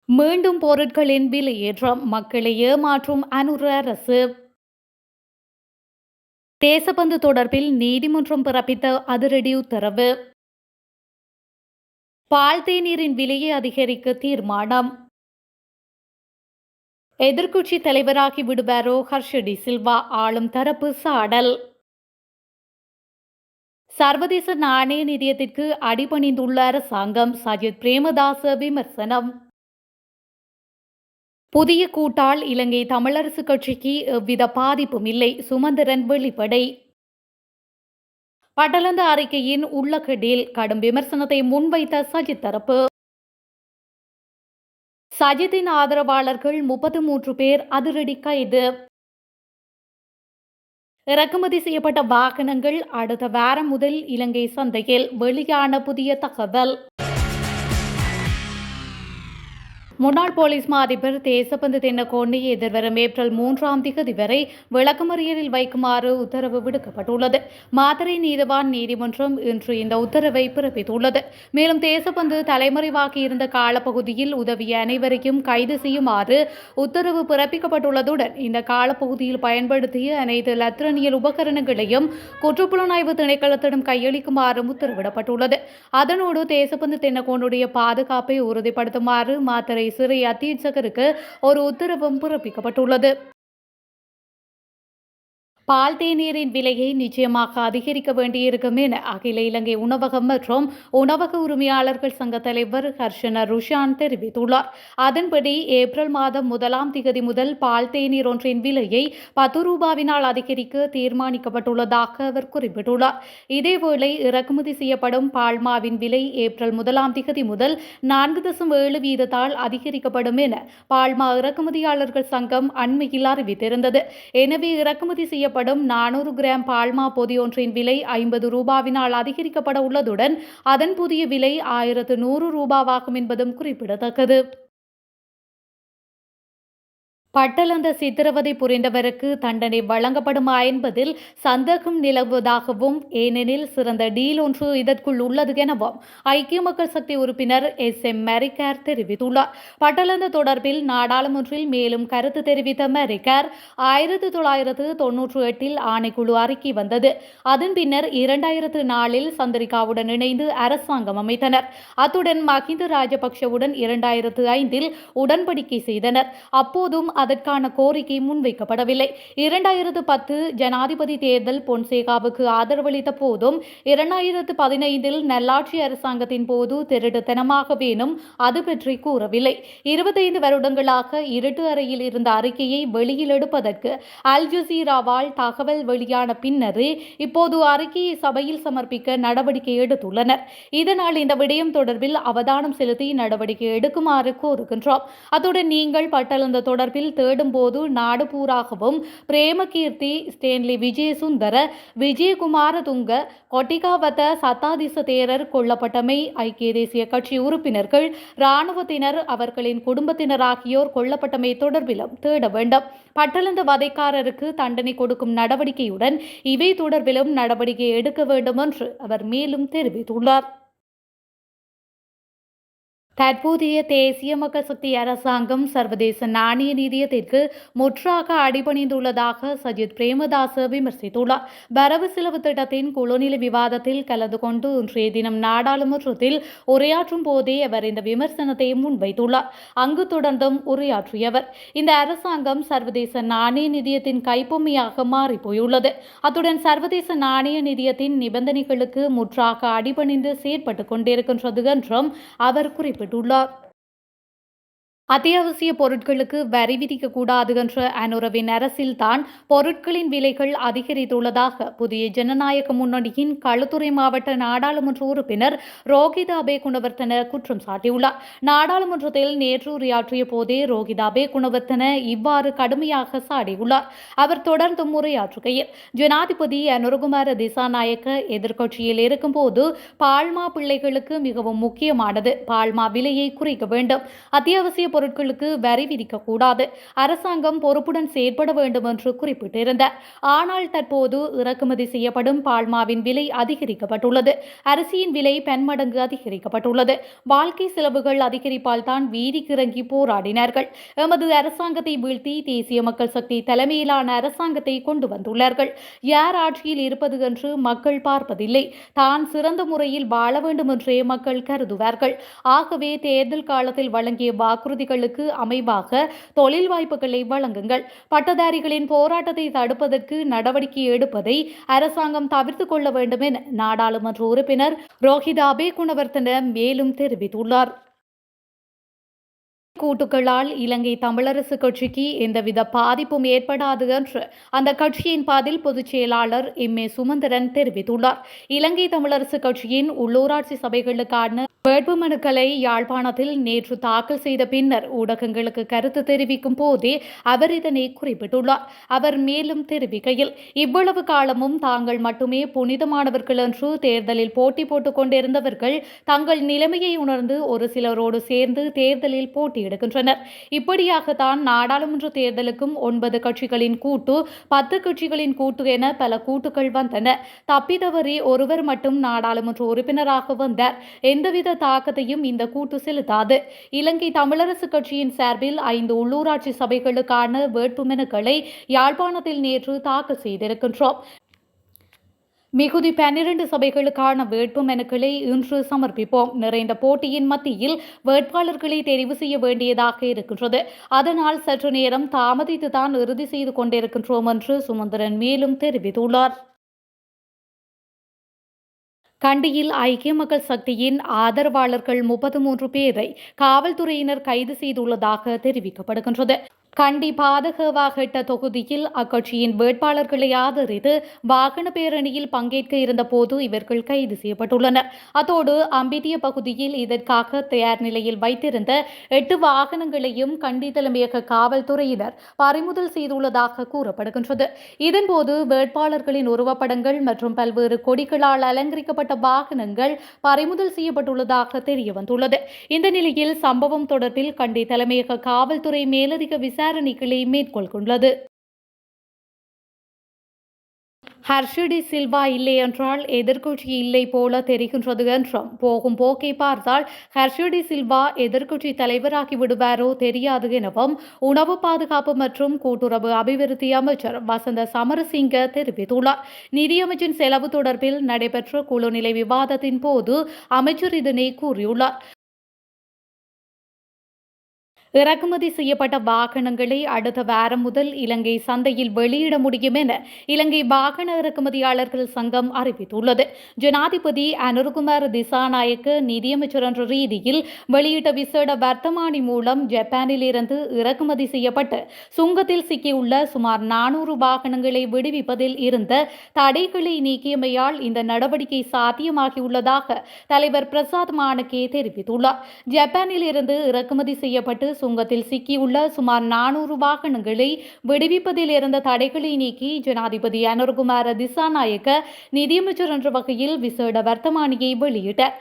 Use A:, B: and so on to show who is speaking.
A: மீண்டும் பொருட்களின் விலையேற்றம் மக்களை ஏமாற்றும் அனுர அரசு. தேசபந்து தொடர்பில் நீதிமன்றம் பிறப்பித்த அதிரடி உத்தரவு. பால் தேநீரின் விலையை அதிகரிக்க தீர்மானம். எதிர்க்கட்சி தலைவராகி விடுவாரோ ஹர்ஷ டி சில்வா, ஆளும் தரப்பு சாடல். சர்வதேச நாணய நிதியத்திற்கு அடிபணிந்துள்ள அரசாங்கம், சஜித் பிரேமதாச விமர்சனம். புதிய கூட்டால் இலங்கை தமிழரசு கட்சிக்கு எவ்வித பாதிப்பும் இல்லை, சுமந்திரன் வெளிப்படை. பட்டளந்த அறிக்கையின் உள்ளகடில் கடும் விமர்சனத்தை முன்வைத்த சஜித் தரப்பு. சஜித்தின் ஆதரவாளர்கள் 33 பேர் அதிரடி கைது. இறக்குமதி செய்யப்பட்ட வாகனங்கள் அடுத்த வாரம் முதல் இலங்கை சந்தையில், வெளியான புதிய தகவல். முன்னாள் போலீஸ் மா அதிபர் தேசபந்து தென்னகோனை எதிர்வரும் ஏப்ரல் 3 வரை விளக்கமறியலில் வைக்குமாறு உத்தரவு விடுக்கப்பட்டுள்ளது. மாத்தறை நீதவான் நீதிமன்றம் இன்று இந்த உத்தரவை பிறப்பித்துள்ளது. மேலும் தேசபந்து தலைமறைவாகி இருந்த காலப்பகுதியில் உதவிய அனைவரையும் கைது செய்யுமாறு உத்தரவு பிறப்பிக்கப்பட்டுள்ளதுடன், இந்த காலப்பகுதியில் பயன்படுத்திய அனைத்து இலத்திரனியல் உபகரணங்களையும் குற்றப்புலனாய்வு திணைக்களத்திடம் கையளிக்குமாறும் உத்தரவிடப்பட்டுள்ளது. அதனோடு தேசபந்து தென்னகோனுடைய பாதுகாப்பை உறுதிப்படுத்துமாறு மாத்தறை சிறை அத்தீட்சகருக்கு ஒரு உத்தரவும் பிறப்பிக்கப்பட்டுள்ளது. பால் தேநீரின் விலையை நிச்சயமாக அதிகரிக்க வேண்டியிருக்கும் என அகில இலங்கை உணவகம் மற்றும் உணவக உரிமையாளர்கள் சங்க தலைவர் ஹர்ஷன ருஷான் தெரிவித்துள்ளார். அதன்படி ஏப்ரல் மாதம் 1 முதல் பால் தேநீர் ஒன்றின் விலையை 10 ரூபாவினால் அதிகரிக்க தீர்மானிக்கப்பட்டுள்ளதாக அவர் குறிப்பிட்டுள்ளார். இதேவேளை இறக்குமதி செய்யப்படும் பால்மாவின் விலை ஏப்ரல் 1 முதல் 4.7 வீதத்தால் அதிகரிக்கப்படும் என பால்மா இறக்குமதியாளர்கள் சங்கம் அண்மையில் அறிவித்திருந்தது. எனவே இறக்குமதி செய்யப்படும் 400 கிராம் பால்மா பொதி ஒன்றின் விலை 50 ரூபாவினால் அதிகரிக்கப்பட உள்ளதுடன் அதன் புதிய விலை 1100 ரூபாவாகும் என்பதும் குறிப்பிடத்தக்கது. பட்டளந்த சித்திரவதை புரிந்தவருக்கு தண்டனை வழங்கப்படுமா என்பதில் சந்தேகம் நிலவுவதாகவும், ஏனெனில் சிறந்த டீல் ஒன்று இதற்குள் உள்ளது எனவும் ஐக்கிய மக்கள் சக்தி உறுப்பினர் SM மெரிக்கார் தெரிவித்துள்ளார். பட்டளந்த தொடர்பில் நாடாளுமன்றில் மேலும் கருத்து தெரிவித்த மெரிக்கார், 1998 ஆணைக்குழு அறிக்கை வந்தது. அதன் பின்னர் 2004 சந்திரிகாவுடன் இணைந்து அரசாங்கம் அமைத்தனர். அத்துடன் மஹிந்த ராஜபக்ஷவுடன் 2005 உடன்படிக்கை செய்தனர். அப்போதும் அதற்கான கோரிக்கை முன்வைக்கப்படவில்லை. 2010 ஜனாதிபதி தேர்தல் பொன்சேகாவுக்கு ஆதரவளித்த போதும் 2015 நல்லாட்சி அரசாங்கத்தின் போது திருட்டுத்தனமாகவேனும் அது பற்றி கூறவில்லை. 25 வருடங்களாக இருட்டு அறையில் இருந்த அறிக்கையை வெளியில் எடுப்பதற்கு அல் ஜசீராவால் தகவல் வெளியான பின்னரே இப்போது அறிக்கையை சபையில் சமர்ப்பிக்க நடவடிக்கை எடுத்துள்ளனர். இதனால் இந்த விடயம் தொடர்பில் அவதானம் செலுத்தி நடவடிக்கை எடுக்குமாறு கோருகின்றோம். அத்துடன் நீங்கள் பட்டளந்த தொடர்பில் தேடும் போது நாடு பூராகவும் பிரேமகீர்த்தி, ஸ்டேன்லி விஜயசுந்தர, விஜயகுமார துங்க, கொட்டிகாவத்த சத்தாதிச தேரர் கொல்லப்பட்டமை, ஐக்கிய தேசிய கட்சி உறுப்பினர்கள், இராணுவத்தினர், அவர்களின் குடும்பத்தினர் ஆகியோர் கொல்லப்பட்டமை தொடர்பிலும் தேட வேண்டும். பட்டளந்த வதைக்காரருக்கு தண்டனை கொடுக்கும் நடவடிக்கையுடன் இவை தொடர்பிலும் நடவடிக்கை எடுக்க வேண்டும் என்று அவர் மேலும் தெரிவித்துள்ளார். தற்போதைய தேசிய மக்கள் சக்தி அரசாங்கம் சர்வதேச நாணய நிதியத்திற்கு முற்றாக அடிபணிந்துள்ளதாக சஜித் பிரேமதாச விமர்சித்துள்ளார். வரவு செலவு திட்டத்தின் குழுநிலை விவாதத்தில் கலந்து கொண்டு இன்றைய தினம் நாடாளுமன்றத்தில் உரையாற்றும் போதே அவர் இந்த விமர்சனத்தை முன்வைத்துள்ளார். அங்கு தொடர்ந்தும் உரையாற்றியவர், இந்த அரசாங்கம் சர்வதேச நாணய நிதியத்தின் கைப்பொம்மையாக மாறிப்போயுள்ளது. அத்துடன் சர்வதேச நாணய நிதியத்தின் நிபந்தனைகளுக்கு முற்றாக அடிபணிந்து செயற்பட்டுக் கொண்டிருக்கின்றது என்றும் அவர் குறிப்பிட்டார். அத்தியாவசிய பொருட்களுக்கு வரி விதிக்கக்கூடாது என்ற அனுரவின் அரசில்தான் பொருட்களின் விலைகள் அதிகரித்துள்ளதாக புதிய ஜனநாயக முன்னணியின் களுத்துறை மாவட்ட நாடாளுமன்ற உறுப்பினர் ரோஹித அபேகுணவர்த்தன குற்றம் சாட்டியுள்ளார். நாடாளுமன்றத்தில் நேற்று உரையாற்றிய போதே ரோஹித அபேகுணவர்த்தன இவ்வாறு கடுமையாக சாடியுள்ளார். அவர் தொடர்ந்து உரையாற்றுகையில், ஜனாதிபதி அனுரகுமார திசாநாயக்க எதிர்க்கட்சியில் இருக்கும்போது பால்மா பிள்ளைகளுக்கு மிகவும் முக்கியமானது பால்மா விலையை குறைக்க வேண்டும். அத்தியாவசிய பொருட்களுக்கு வரி விதிக்கக்கூடாது, அரசாங்கம் பொறுப்புடன் செயற்பட வேண்டும் என்று குறிப்பிட்டிருந்தார். ஆனால் தற்போது இறக்குமதி செய்யப்படும் பால்மாவின் விலை அதிகரிக்கப்பட்டுள்ளது. அரிசியின் விலை பன்மடங்கு அதிகரிக்கப்பட்டுள்ளது. வாழ்க்கை செலவுகள் அதிகரிப்பால் தான் வீதிக்கு இறங்கி போராடினார்கள். எமது அரசாங்கத்தை வீழ்த்தி தேசிய மக்கள் சக்தி தலைமையிலான அரசாங்கத்தை கொண்டு வந்துள்ளார்கள். யார் ஆட்சியில் இருப்பது என்று மக்கள் பார்ப்பதில்லை. தான் சிறந்த முறையில் வாழ வேண்டும் என்றே மக்கள் கருதுவார்கள். ஆகவே தேர்தல் காலத்தில் வழங்கிய வாக்குறுதிகளுக்கு அமைவாக தொழில் வாய்ப்புகளை வழங்குங்கள். பட்டதாரிகளின் போராட்டத்தை தடுப்பதற்கு நடவடிக்கை எடுப்பதை அரசாங்கம் தவிர்த்துக் கொள்ள வேண்டும் என நாடாளுமன்ற உறுப்பினர் ரோஹித் அபேகுணவர்தன மேலும் தெரிவித்துள்ளார். கூட்டுகளால் இலங்கை தமிழரசு கட்சிக்கு எந்தவித பாதிப்பும் ஏற்படாது என்று அந்த கட்சியின் பதில் பொதுச் செயலாளர் எம். ஏ. சுமந்திரன் தெரிவித்துள்ளார். இலங்கை தமிழரசு கட்சியின் உள்ளூராட்சி சபைகளுக்கான வேட்புமனுக்களை யாழ்ப்பாணத்தில் நேற்று தாக்கல் செய்த பின்னர் ஊடகங்களுக்கு கருத்து தெரிவிக்கும் போதே அவர் இதனை குறிப்பிட்டுள்ளார். அவர் மேலும் தெரிவிக்கையில், இவ்வளவு காலமும் தாங்கள் மட்டுமே புனிதமானவர்கள் என்று தேர்தலில் போட்டி போட்டுக் கொண்டிருந்தவர்கள் தங்கள் நிலைமையை உணர்ந்து ஒரு சிலரோடு சேர்ந்து தேர்தலில் போட்டியிடுகின்றனர். இப்படியாகத்தான் நாடாளுமன்ற தேர்தலுக்கும் 9 கட்சிகளின் கூட்டு, 10 கட்சிகளின் கூட்டு என பல கூட்டுகள் வந்தன. தப்பிதவறி ஒருவர் மட்டும் நாடாளுமன்ற உறுப்பினராக வந்தார். எந்தவித தாக்கத்தையும் இந்த கூட்டு செலுத்தாது. இலங்கை தமிழரசு கட்சியின் சார்பில் 5 உள்ளூராட்சி சபைகளுக்கான வேட்புமனுக்களை யாழ்ப்பாணத்தில் நேற்று தாக்கல் செய்திருக்கின்றோம். மிகுதி 12 சபைகளுக்கான வேட்பு மனுக்களை இன்று சமர்ப்பிப்போம். நிறைந்த போட்டியின் மத்தியில் வேட்பாளர்களை தெரிவு செய்ய வேண்டியதாக இருக்கின்றது. அதனால் சற்று நேரம் தாமதித்துதான் இறுதி செய்து கொண்டிருக்கின்றோம் என்று சுமந்திரன் மேலும் தெரிவித்துள்ளார். கண்டியில் ஐக்கிய மக்கள் சக்தியின் ஆதரவாளர்கள் 33 பேரை காவல்துறையினர் கைது செய்துள்ளதாக தெரிவிக்கப்படுகின்றது. கண்டி பாதகவாகட்ட தொகுதியில் அக்கட்சியின் வேட்பாளர்களை ஆதரித்து வாகன பேரணியில் பங்கேற்க இருந்தபோது இவர்கள் கைது செய்யப்பட்டுள்ளனர். அத்தோடு அம்பிட்டிய பகுதியில் இதற்காக தயார் நிலையில் வைத்திருந்த 8 வாகனங்களையும் கண்டி தலைமையக காவல்துறையினர் பறிமுதல் செய்துள்ளதாக கூறப்படுகின்றது. இதன்போது வேட்பாளர்களின் உருவப்படங்கள் மற்றும் பல்வேறு கொடிகளால் அலங்கரிக்கப்பட்ட வாகனங்கள் பறிமுதல் செய்யப்பட்டுள்ளதாக தெரியவந்துள்ளது. இந்த நிலையில் சம்பவம் தொடர்பில் கண்டி தலைமையக காவல்துறை மேலதிக விசாரணைகளை மேற்கொண்டுள்ளது. ஹர்ஷடி சில்வா இல்லை என்றால் எதிர்க்கட்சி இல்லை போல தெரிகின்றது என்றும், போகும் போக்கை பார்த்தால் ஹர்ஷடி சில்வா எதிர்க்கட்சி தலைவராகி விடுவாரோ தெரியாது எனவும் உணவு பாதுகாப்பு மற்றும் கூட்டுறவு அபிவிருத்தி அமைச்சர் வசந்த சமரசிங்க தெரிவித்துள்ளார். நிதியமைச்சின் செலவு தொடர்பில் நடைபெற்ற குழுநிலை விவாதத்தின் போது அமைச்சர் இதனை கூறியுள்ளார். இறக்குமதி செய்யப்பட்ட வாகனங்களை அடுத்த வாரம் முதல் இலங்கை சந்தையில் வெளியிட முடியும் என இலங்கை வாகன இறக்குமதியாளர்கள் சங்கம் அறிவித்துள்ளது. ஜனாதிபதி அனுருகுமார் திசாநாயக்க நிதியமைச்சர் என்ற ரீதியில் வெளியிட்ட விசேட வர்த்தமானி மூலம் ஜப்பானில் இருந்து இறக்குமதி செய்யப்பட்டு சுங்கத்தில் சிக்கியுள்ள சுமார் 400 வாகனங்களை விடுவிப்பதில் இருந்த தடைகளை நீக்கியமையால் இந்த நடவடிக்கை சாத்தியமாகியுள்ளதாக தலைவர் பிரசாத் மானகே தெரிவித்துள்ளார். ஜப்பானில் இருந்து இறக்குமதி செய்யப்பட்டு சுங்கத்தில் சிக்கியுள்ள சுமார் 400 வாகனங்களை விடுவிப்பதில் இருந்த தடைகளை நீக்கி ஜனாதிபதி அனுருகுமார திசாநாயக்க நிதியமைச்சர் என்ற வகையில் விசேட வர்த்தமானியை வெளியிட்டார்.